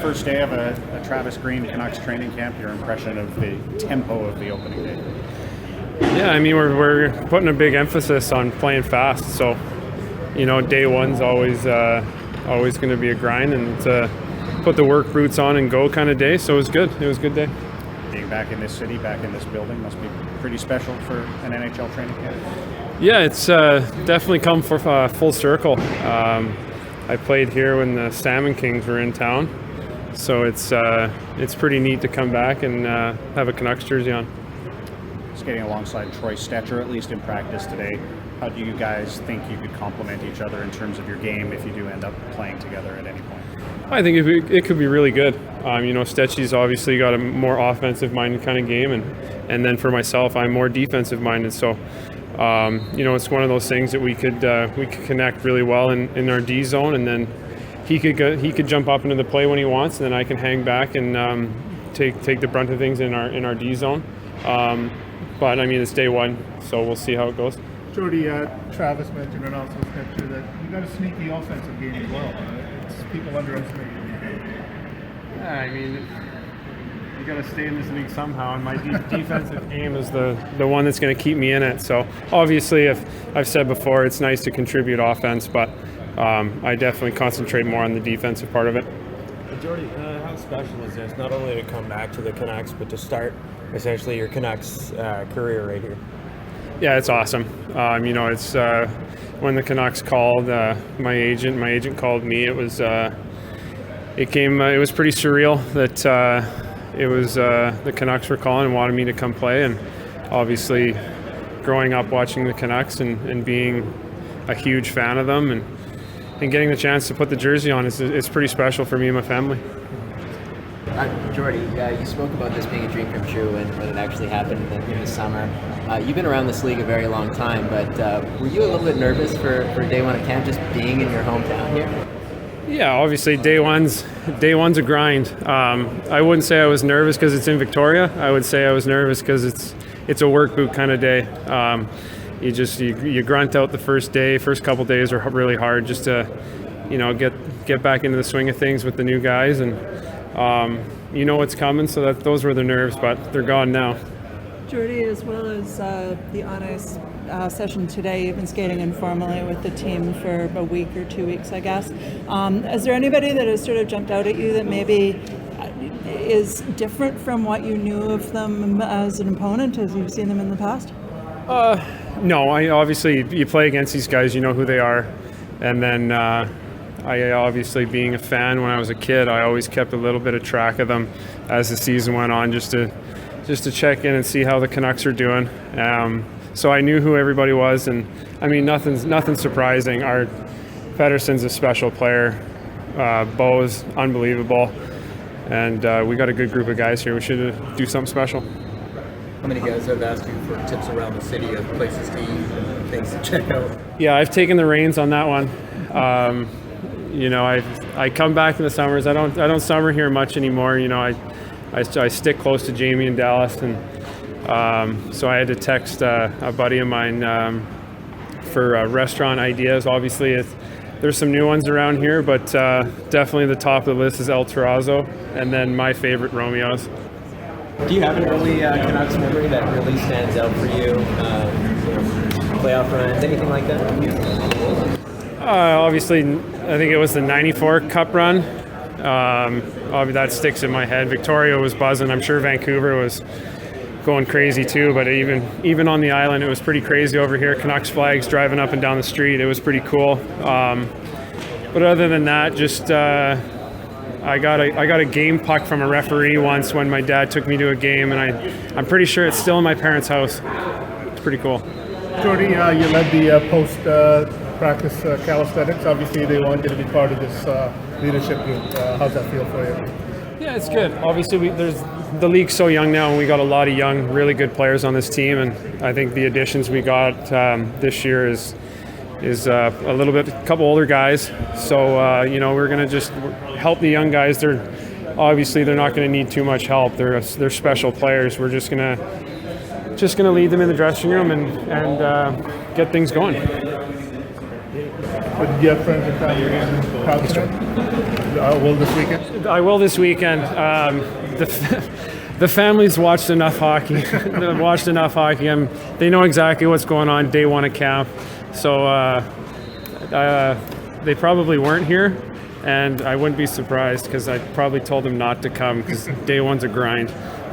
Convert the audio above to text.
first day of a Travis Green Canucks training camp, your impression of the tempo of the opening day? Yeah, I mean, we're putting a big emphasis on playing fast. So, day one's always going to be a grind, and put the work boots on and go kind of day. So it was good. It was a good day. Being back in this city, back in this building, must be pretty special for an NHL training camp. Yeah, it's definitely come for full circle. I played here when the Salmon Kings were in town, so it's pretty neat to come back and have a Canucks jersey on. Skating alongside Troy Stetcher, at least in practice today, how do you guys think you could complement each other in terms of your game if you do end up playing together at any point? I think it could be really good. Stetchy's obviously got a more offensive-minded kind of game, and then for myself, I'm more defensive-minded. So, it's one of those things that we could connect really well in our D zone, and then he could jump up into the play when he wants, and then I can hang back and take the brunt of things in our D zone. But I mean, it's day one, so we'll see how it goes. Jordie, Travis mentioned and also Stetcher that you got a sneaky offensive game as well. It's people underestimate you. Yeah, I mean, you got to stay in this league somehow, and my defensive game is the one that's going to keep me in it. So obviously, if I've said before, it's nice to contribute offense, but I definitely concentrate more on the defensive part of it. Jordie, how special is this? Not only to come back to the Canucks, but to start essentially your Canucks career right here. Yeah, it's awesome. It's when the Canucks called my agent called me. It was pretty surreal that it was the Canucks were calling and wanted me to come play. And obviously, growing up watching the Canucks and being a huge fan of them and getting the chance to put the jersey on is pretty special for me and my family. Jordie, you spoke about this being a dream come true when it actually happened in the summer. You've been around this league a very long time, but were you a little bit nervous for day one of camp, just being in your hometown here? Yeah, obviously day one's a grind. I wouldn't say I was nervous because it's in Victoria. I would say I was nervous because it's a work boot kind of day. You grunt out the first couple days are really hard just to get back into the swing of things with the new guys, and what's coming, so those were the nerves, but they're gone now. Jordie, as well as the on-ice session today, you've been skating informally with the team for a week or 2 weeks, I guess. Is there anybody that has sort of jumped out at you that maybe is different from what you knew of them as an opponent, as you've seen them in the past? No, obviously you play against these guys, you know who they are, and then I obviously, being a fan when I was a kid, I always kept a little bit of track of them as the season went on, just to check in and see how the Canucks are doing. So I knew who everybody was, and I mean nothing surprising. Our Pettersson's a special player. Bo is unbelievable, and we got a good group of guys here. We should do something special. How many guys have asked you for tips around the city of places to eat and things to check out? Yeah, I've taken the reins on that one. I come back in the summers. I don't summer here much anymore. I stick close to Jamie in Dallas, and so I had to text a buddy of mine for restaurant ideas. Obviously, there's some new ones around here, but definitely the top of the list is El Terrazzo, and then my favorite, Romeo's. Do you have an early Canucks memory that really stands out for you? Playoff runs, anything like that? Obviously, I think it was the '94 Cup run. That sticks in my head. Victoria was buzzing. I'm sure Vancouver was going crazy too, but even on the island, it was pretty crazy over here. Canucks flags driving up and down the street. It was pretty cool. But other than that, just I got a game puck from a referee once when my dad took me to a game, and I'm pretty sure it's still in my parents' house. It's pretty cool. Jordie, you led the post-practice calisthenics. Obviously, they want you to be part of this leadership group. How's that feel for you? Yeah, it's good. Obviously, the league's so young now, and we got a lot of young, really good players on this team, and I think the additions we got this year is a little bit, a couple older guys. So we're going to just help the young guys. They're not going to need too much help. They're special players. We're just going to lead them in the dressing room and get things going. But do you have friends and family in Provincetown? Will this weekend? I will this weekend. The family's watched enough hockey. They've watched enough hockey. They know exactly what's going on day one of camp. So they probably weren't here, and I wouldn't be surprised because I probably told them not to come because day one's a grind.